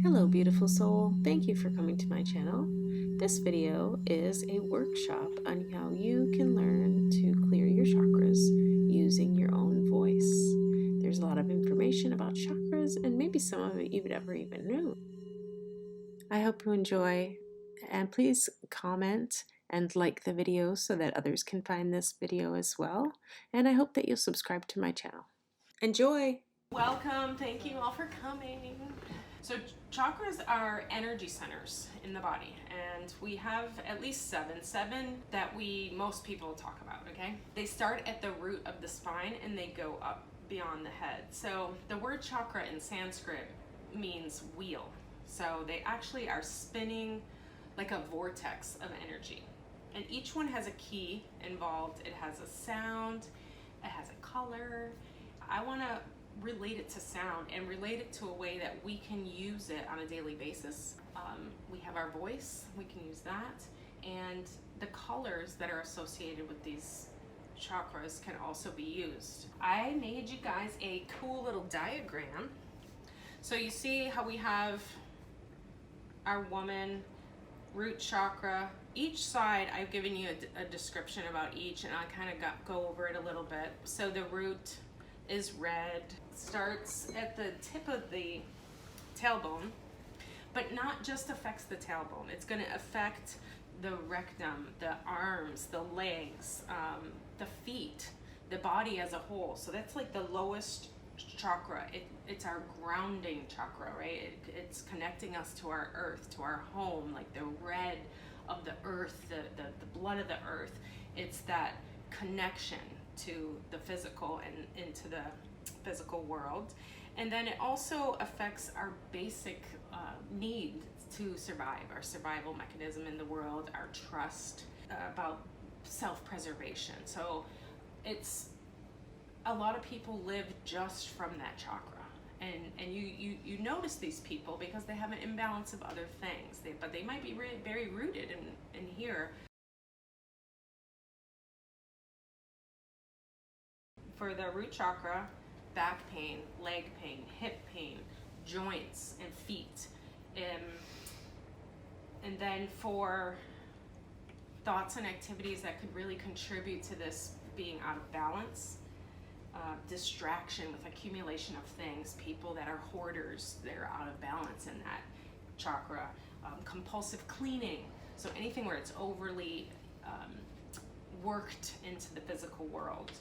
Hello beautiful soul, thank you for coming to my channel. This video is a workshop on how you can learn to clear your chakras using your own voice. There's a lot of information about chakras and maybe some of it you've never even known. I hope you enjoy, and please comment and like the video so that others can find this video as well. And I hope that you'll subscribe to my channel. Enjoy! Welcome, thank you all for coming. So chakras are energy centers in the body, and we have at least seven that most people talk about, okay? They start at the root of the spine and they go up beyond the head. So the word chakra in Sanskrit means wheel. So they actually are spinning like a vortex of energy. And each one has a key involved. It has a sound, it has a color. I want to relate it to sound and relate it to a way that we can use it on a daily basis. We have our voice, we can use that, and the colors that are associated with these chakras can also be used. I made you guys a cool little diagram. So you see how we have our woman, root chakra. Each side, I've given you a description about each, and I kind of go over it a little bit. So the root is red, starts at the tip of the tailbone, but not just affects the tailbone. It's going to affect the rectum, the arms, the legs, the feet, the body as a whole. So that's like the lowest chakra. It's our grounding chakra, right? It's connecting us to our earth, to our home, like the red of the earth, the blood of the earth. It's that connection to the physical and into the physical world. And then it also affects our basic need to survive, our survival mechanism in the world, our trust, about self-preservation. So it's a lot of people live just from that chakra, and you notice these people because they have an imbalance of other things, but they might be very rooted in here. For the root chakra, back pain, leg pain, hip pain, joints and feet. And then for thoughts and activities that could really contribute to this being out of balance, distraction with accumulation of things, people that are hoarders, they're out of balance in that chakra, compulsive cleaning, so anything where it's overly worked into the physical world.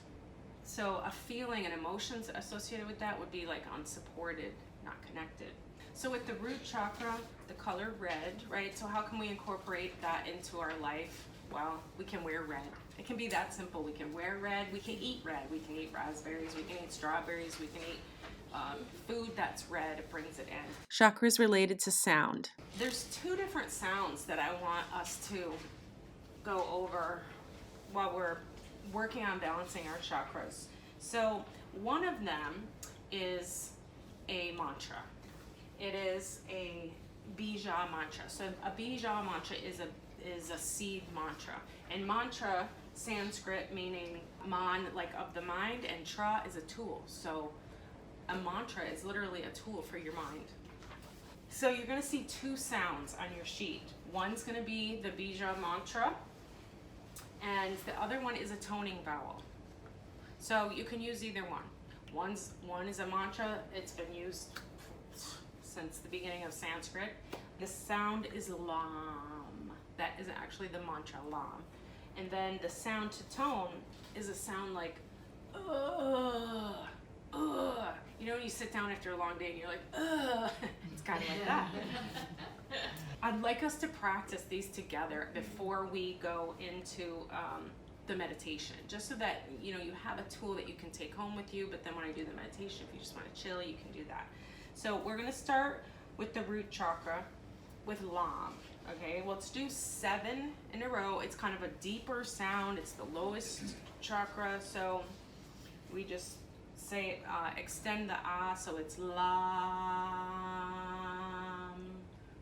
So a feeling and emotions associated with that would be like unsupported, not connected. So with the root chakra, the color red, right? So how can we incorporate that into our life? Well, we can wear red. It can be that simple. We can wear red, we can eat red, we can eat raspberries, we can eat strawberries, we can eat food that's red, it brings it in. Chakras related to sound. There's two different sounds that I want us to go over while we're working on balancing our chakras. So one of them is a mantra. It is a bija mantra. So a bija mantra is a seed mantra. And mantra, Sanskrit meaning man, like of the mind, and tra is a tool. So a mantra is literally a tool for your mind. So you're going to see two sounds on your sheet. One's going to be the bija mantra, and the other one is a toning vowel. So you can use either one. One is a mantra. It's been used since the beginning of Sanskrit. The sound is lam. That is actually the mantra, lam. And then the sound to tone is a sound like ugh, ugh. You know when you sit down after a long day and you're like ugh. It's kind of like that. I'd like us to practice these together before we go into the meditation, just so that you have a tool that you can take home with you. But then when I do the meditation, if you just want to chill, you can do that. So we're going to start with the root chakra with lam. Okay, let's do 7 in a row. It's kind of a deeper sound. It's the lowest chakra, so we just say extend the ah, so it's lam.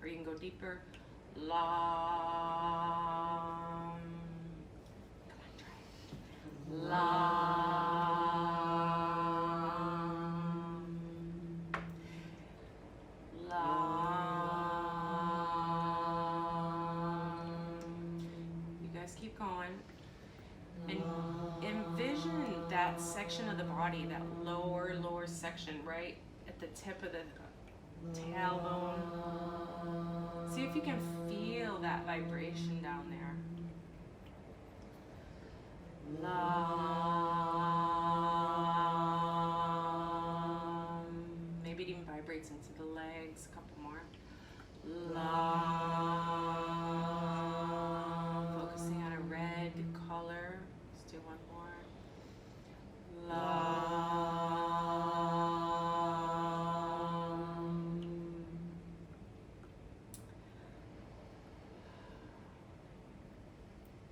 Or you can go deeper. Lam. Come on, try it. Lam. Lam. that section of the body, that lower section, right at the tip of the tailbone. See if you can feel that vibration down there. Maybe it even vibrates into the legs. A couple more. Focusing on a red color. Let's do one more.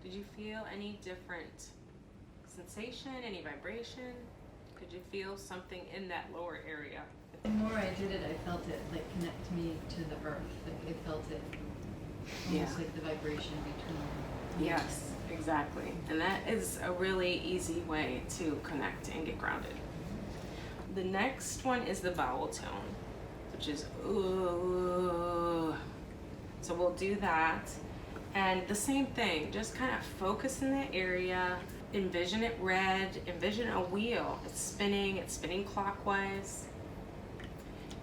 Did you feel any different sensation, any vibration? Could you feel something in that lower area? The more I did it, I felt it like connect me to the earth. Like I felt it almost like the vibration between. Yes, exactly. And that is a really easy way to connect and get grounded. The next one is the vowel tone, which is ooh. So we'll do that. And the same thing, just kind of focus in that area, envision it red, envision a wheel. It's spinning clockwise.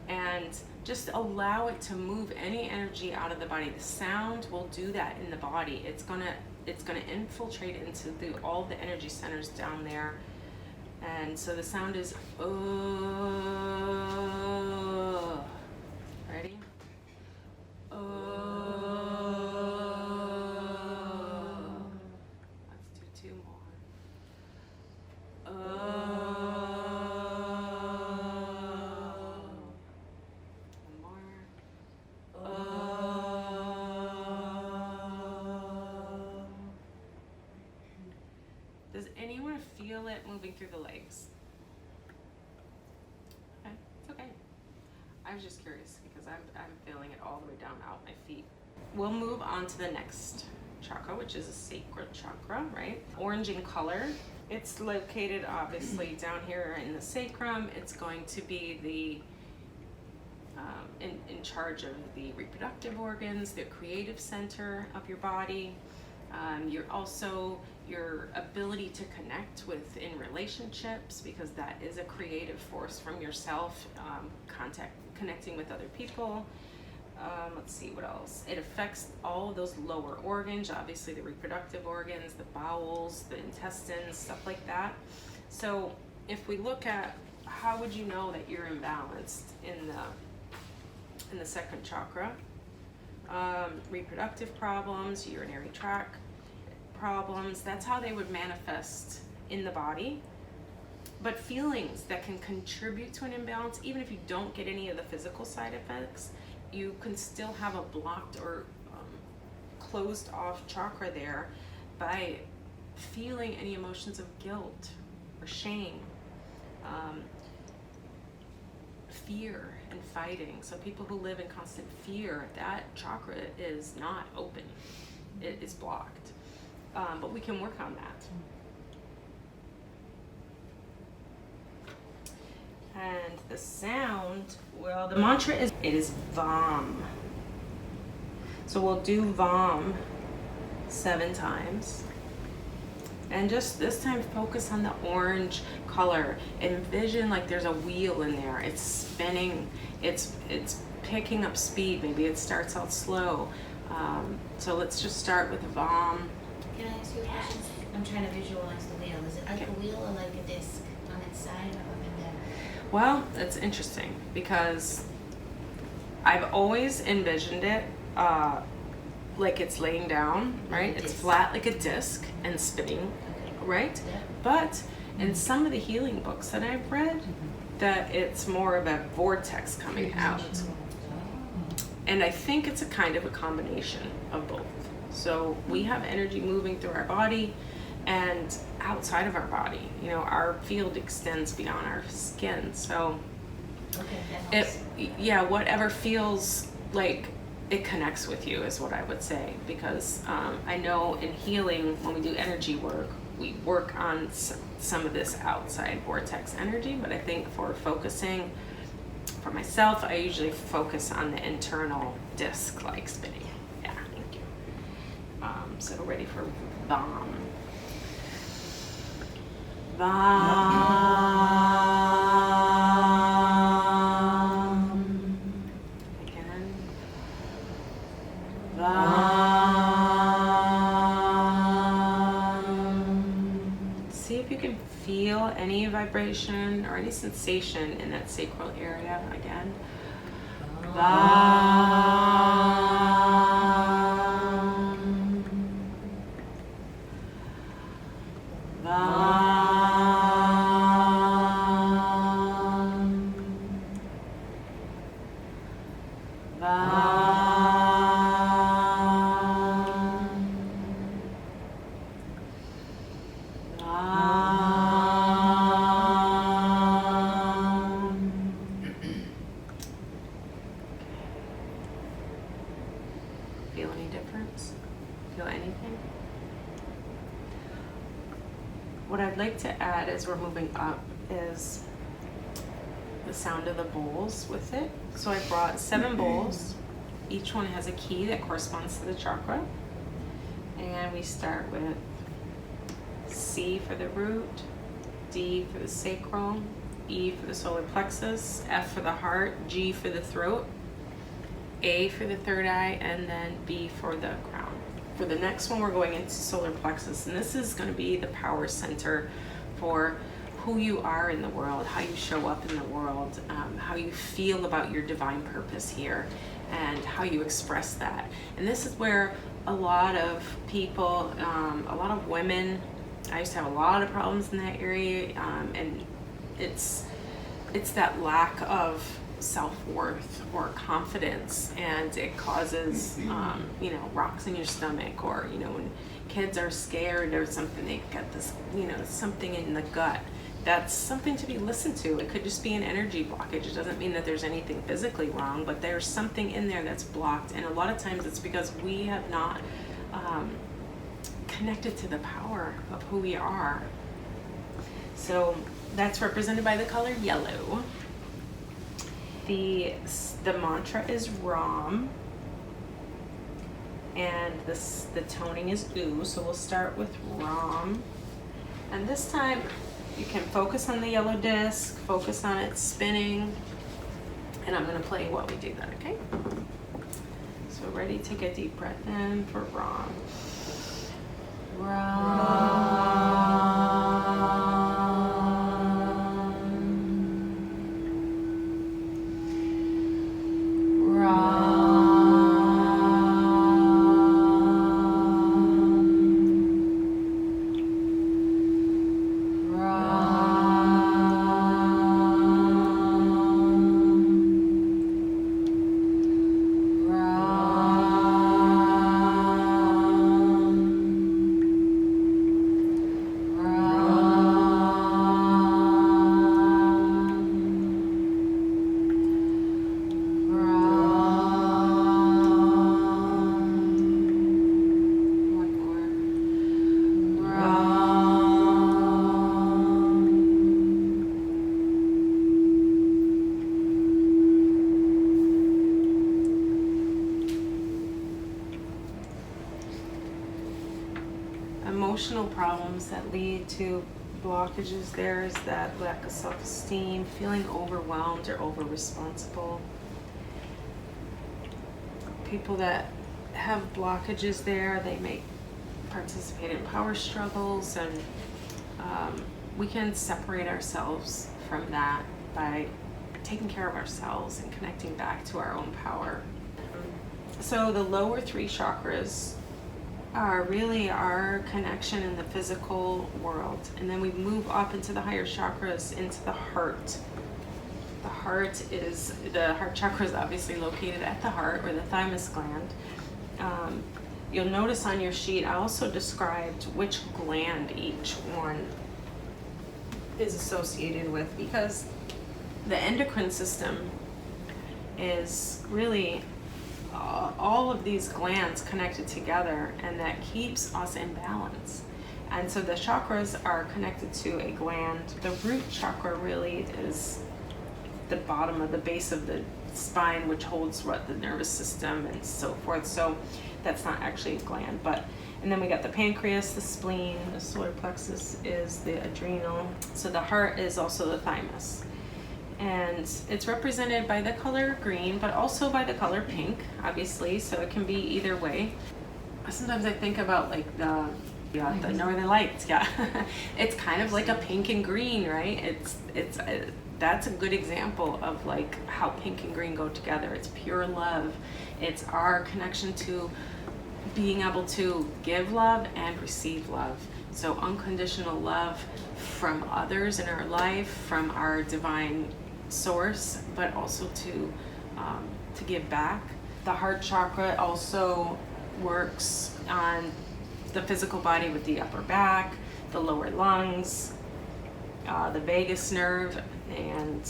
And just allow it to move any energy out of the body. The sound will do that in the body. It's gonna infiltrate into all the energy centers down there. And so the sound is oh. Ready? Oh. Let's do two more. Oh. Does anyone feel it moving through the legs? Okay, it's okay. I was just curious because I'm feeling it all the way down out my feet. We'll move on to the next chakra, which is a sacral chakra, right? Orange in color. It's located obviously down here in the sacrum. It's going to be the in charge of the reproductive organs, the creative center of your body. You're also your ability to connect in relationships, because that is a creative force from yourself, connecting with other people. Let's see what else. It affects all of those lower organs, obviously the reproductive organs, the bowels, the intestines, stuff like that. So if we look at how would you know that you're imbalanced in the second chakra, reproductive problems, urinary tract problems, that's how they would manifest in the body. But feelings that can contribute to an imbalance, even if you don't get any of the physical side effects, you can still have a blocked or closed off chakra there by feeling any emotions of guilt or shame, fear and fighting. So people who live in constant fear, that chakra is not open, it is blocked. But we can work on that. And the sound, well, the mantra is VAM. So we'll do VAM 7 times. And just this time focus on the orange color. Envision like there's a wheel in there. It's spinning. It's picking up speed. Maybe it starts out slow. So let's just start with VAM. Can I ask you a question? I'm trying to visualize the wheel. Is it like a wheel or like a disc on its side or up and down? Well, that's interesting because I've always envisioned it like it's laying down, right? It's flat like a disc and spinning, right? Yeah. But in some of the healing books that I've read, that it's more of a vortex coming out. And I think it's a kind of a combination of both. So we have energy moving through our body and outside of our body. You know, our field extends beyond our skin. So whatever feels like it connects with you is what I would say. Because I know in healing, when we do energy work, we work on some of this outside vortex energy. But I think for focusing, for myself, I usually focus on the internal disc-like spinning. So ready for BOM. Again. See if you can feel any vibration or any sensation in that sacral area again. Feel any difference? Feel anything? What I'd like to add as we're moving up is the sound of the bowls with it. So I brought 7 bowls. Each one has a key that corresponds to the chakra. And we start with C for the root, D for the sacral, E for the solar plexus, F for the heart, G for the throat, A for the third eye, and then B for the crown. For the next one, we're going into solar plexus, and this is going to be the power center for who you are in the world, how you show up in the world, how you feel about your divine purpose here, and how you express that. And this is where a lot of people, a lot of women, I used to have a lot of problems in that area, and it's that lack of self-worth or confidence, and it causes rocks in your stomach, or when kids are scared or something, they get this something in the gut. That's something to be listened to. It could just be an energy blockage. It doesn't mean that there's anything physically wrong, but there's something in there that's blocked, and a lot of times it's because we have not connected to the power of who we are. So that's represented by the color yellow. The mantra is Ram, and the toning is U. So we'll start with Ram, and this time you can focus on the yellow disc, focus on it spinning, and I'm going to play while we do that. Okay. So ready? Take a deep breath in for Ram. Emotional problems that lead to blockages there is that lack of self-esteem, feeling overwhelmed or over-responsible. People that have blockages there, they may participate in power struggles, and we can separate ourselves from that by taking care of ourselves and connecting back to our own power. So the lower 3 chakras are really our connection in the physical world, and then we move up into the higher chakras, into the heart. The heart chakra is obviously located at the heart, or the thymus gland. You'll notice on your sheet I also described which gland each one is associated with, because the endocrine system is really all of these glands connected together, and that keeps us in balance. And so the chakras are connected to a gland. The root chakra really is the bottom of the base of the spine, which holds what the nervous system and so forth. So That's not actually a gland, and then we got the pancreas, the spleen, the solar plexus is the adrenal. So the heart is also the thymus. And it's represented by the color green, but also by the color pink, obviously, so it can be either way. Sometimes I think about like the Northern Lights, yeah. It's kind of like a pink and green, right? That's a good example of like how pink and green go together. It's pure love. It's our connection to being able to give love and receive love. So unconditional love from others in our life, from our divine source, but also to give back. The heart chakra also works on the physical body with the upper back, the lower lungs, the vagus nerve, and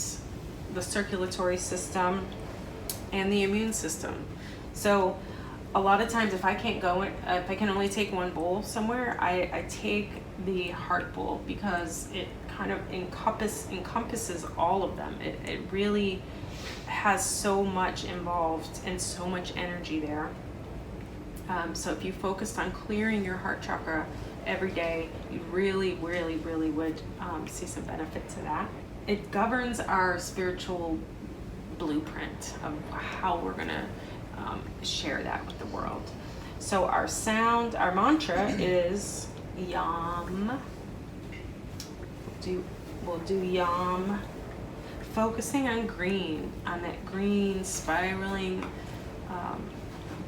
the circulatory system, and the immune system. So a lot of times if I can only take one bowl somewhere, I take the heart bowl, because it kind of encompasses all of them. It really has so much involved and so much energy there. So if you focused on clearing your heart chakra every day, you really would see some benefit to that. It governs our spiritual blueprint of how we're going to share that with the world. So our mantra is Yam. We'll do Yam, focusing on green, on that green spiraling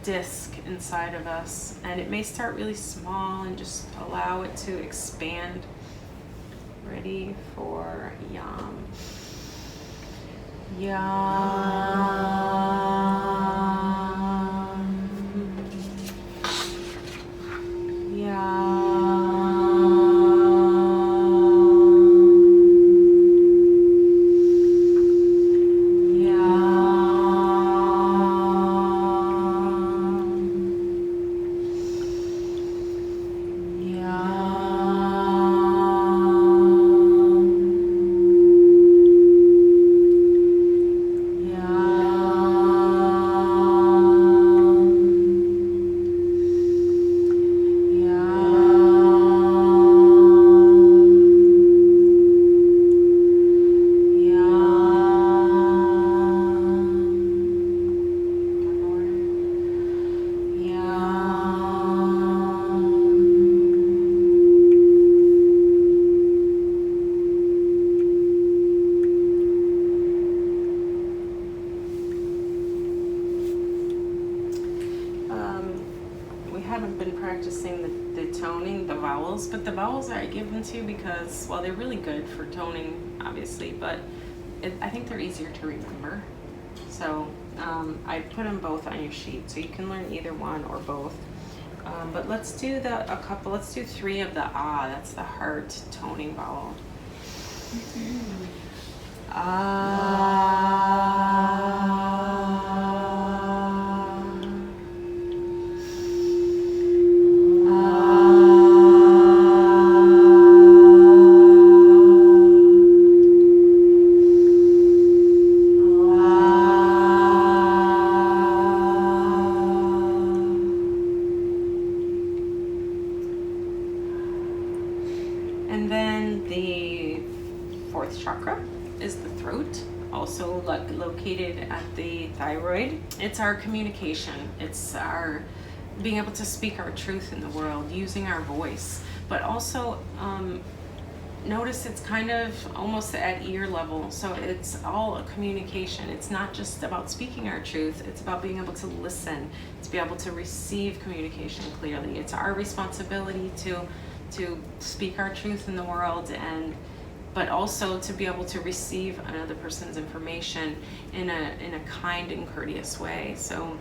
disc inside of us. And it may start really small and just allow it to expand. Ready for Yam. Yam. Practicing the toning, the vowels, but the vowels are given to because, well, they're really good for toning, obviously, but I think they're easier to remember. So I put them both on your sheet, so you can learn either one or both. But let's do let's do 3 of the ah, that's the heart toning vowel. And then the 4th chakra is the throat, also located at the thyroid. It's our communication. It's our being able to speak our truth in the world, using our voice. But also notice it's kind of almost at ear level. So it's all a communication. It's not just about speaking our truth. It's about being able to listen, to be able to receive communication clearly. It's our responsibility to speak our truth in the world, but also to be able to receive another person's information in a kind and courteous way. So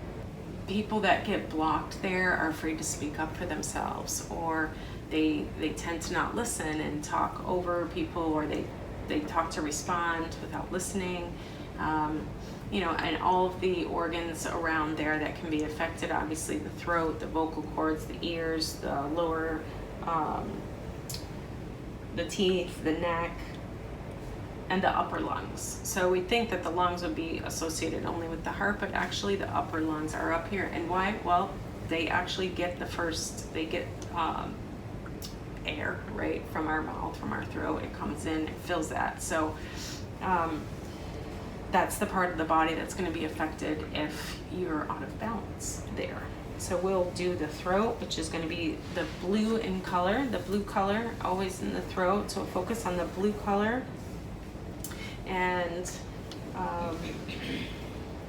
people that get blocked there are afraid to speak up for themselves, or they tend to not listen and talk over people, or they talk to respond without listening. And all of the organs around there that can be affected, obviously the throat, the vocal cords, the ears, the lower the teeth, the neck, and the upper lungs. So we think that the lungs would be associated only with the heart, but actually the upper lungs are up here. And why? Well, they actually get air right from our mouth, from our throat. It comes in, it fills that. So that's the part of the body that's going to be affected if you're out of balance there. So we'll do the throat, which is going to be the blue in color, the blue color always in the throat. So focus on the blue color. And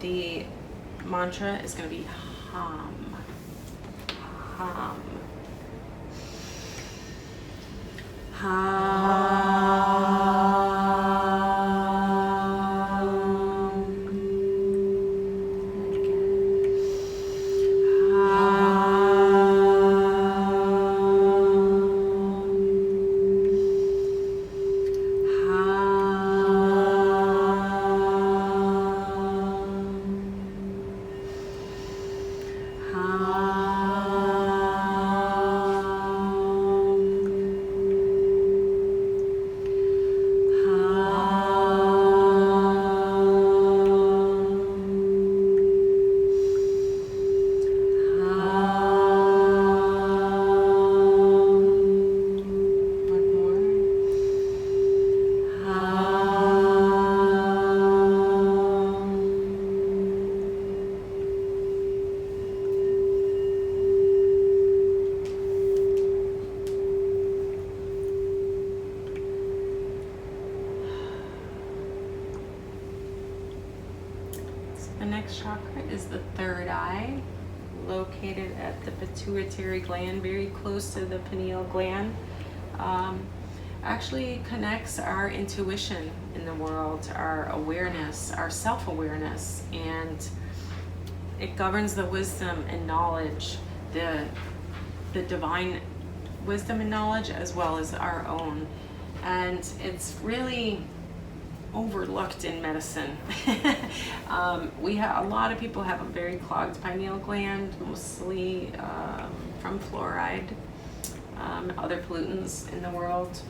the mantra is going to be hum, hum, The next chakra is the third eye, located at the pituitary gland, very close to the pineal gland. Actually connects our intuition in the world, our awareness, our self-awareness, and it governs the wisdom and knowledge, the divine wisdom and knowledge, as well as our own. And it's really overlooked in medicine. A lot of people have a very clogged pineal gland, mostly from fluoride, other pollutants in the world,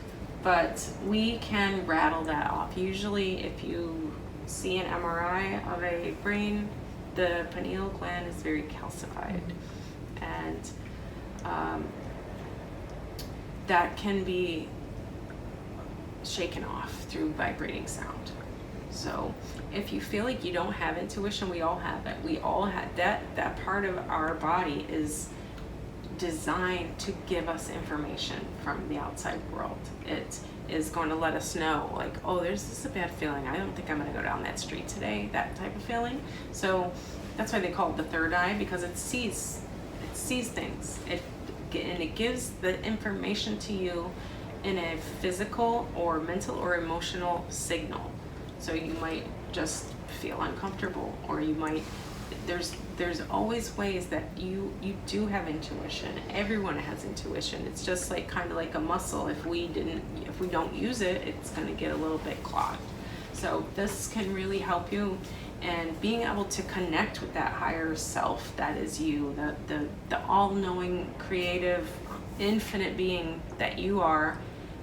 but we can rattle that off. Usually if you see an MRI of a brain, the pineal gland is very calcified, and that can be shaken off through vibrating sound. So if you feel like you don't have intuition, we all have it. We all have that part of our body is designed to give us information from the outside world. It is going to let us know, like, oh, there's a bad feeling. I don't think I'm going to go down that street today, that type of feeling. So that's why they call it the third eye, because it sees things. And it gives the information to you in a physical or mental or emotional signal. So you might just feel uncomfortable, or you might, there's always ways that you do have intuition. Everyone has intuition. It's just like kind of like a muscle. If we don't use it, it's going to get a little bit clogged. So this can really help you, and being able to connect with that higher self that is you, the all-knowing, creative, infinite being that you are,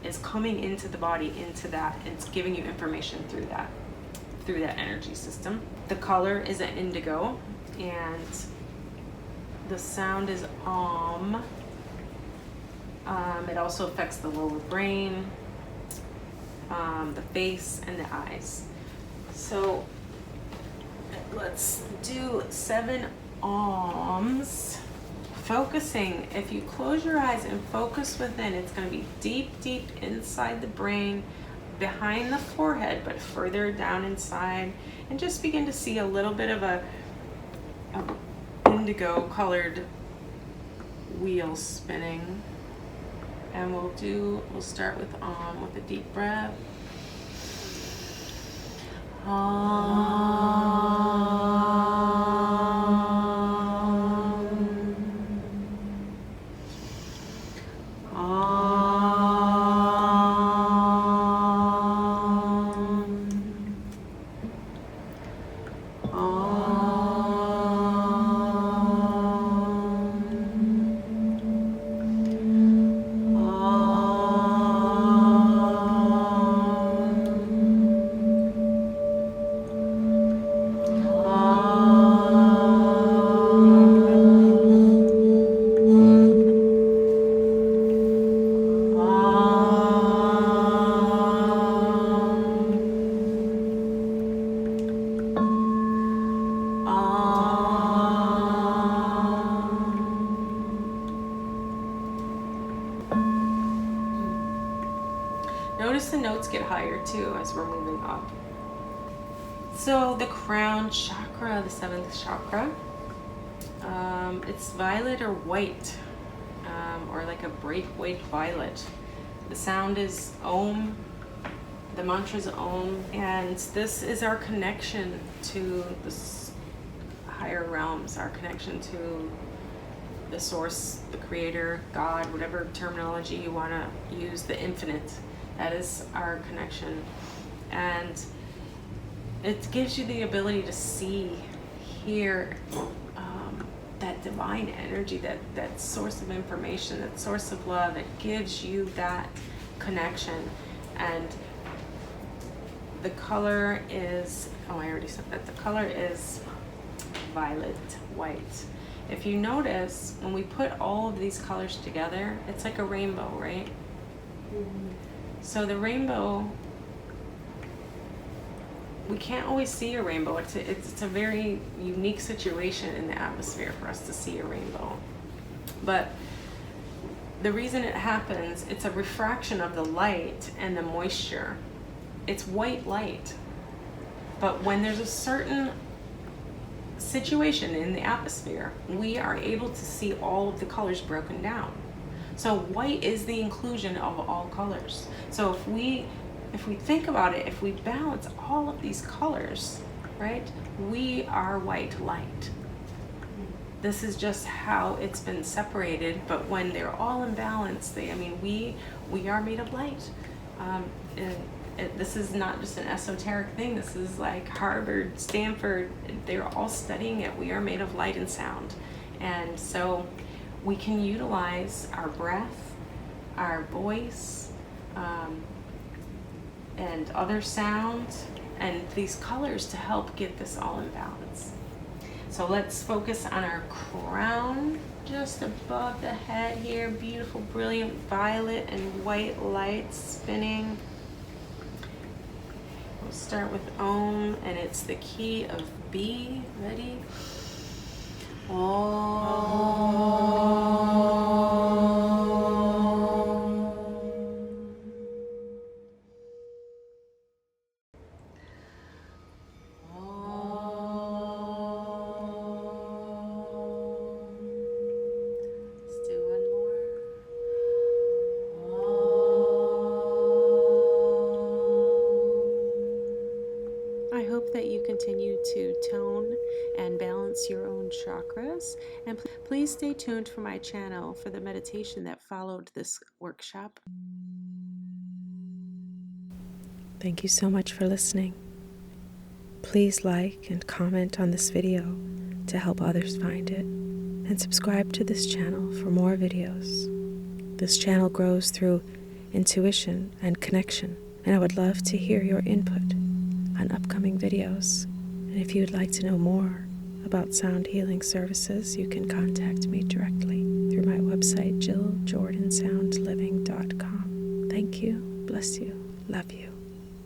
is coming into the body, into that. It's giving you information through that energy system. The color is an indigo, and the sound is Om. It also affects the lower brain, the face, and the eyes. So let's do 7 Oms. Focusing, if you close your eyes and focus within, it's going to be deep, deep inside the brain, behind the forehead, but further down inside, and just begin to see a little bit of a indigo colored wheel spinning. And we'll start with Om, with a deep breath. Om. notes get higher too as we're moving up. So the crown chakra, the 7th chakra, it's violet or white, or like a bright white violet. The sound is Om, the mantra is Om, and this is our connection to the higher realms, our connection to the source, the creator, God, whatever terminology you want to use, the infinite. That is our connection. And it gives you the ability to see, hear, that divine energy, that source of information, that source of love. It gives you that connection. And the color is, oh, I already said that. The color is violet white. If you notice, when we put all of these colors together, it's like a rainbow, right? Mm-hmm. So the rainbow, we can't always see a rainbow. It's a very unique situation in the atmosphere for us to see a rainbow. But the reason it happens, it's a refraction of the light and the moisture. It's white light. But when there's a certain situation in the atmosphere, we are able to see all of the colors broken down. So white is the inclusion of all colors. So if we think about it, if we balance all of these colors, right, we are white light. This is just how it's been separated, but when they're all in balance, we are made of light. This is not just an esoteric thing. This is like Harvard, Stanford, they're all studying it. We are made of light and sound. And so we can utilize our breath, our voice, and other sounds and these colors to help get this all in balance. So let's focus on our crown just above the head here. Beautiful, brilliant violet and white lights spinning. We'll start with Om, and it's the key of B. Ready? Om. I hope that you continue to tone and balance your own chakras, and please stay tuned for my channel for the meditation that followed this workshop. Thank you so much for listening. Please like and comment on this video to help others find it, and subscribe to this channel for more videos. This channel grows through intuition and connection, and I would love to hear your input on upcoming videos. And if you'd like to know more about sound healing services, you can contact me directly through my website, JillJordanSoundLiving.com. Thank you, bless you, love you.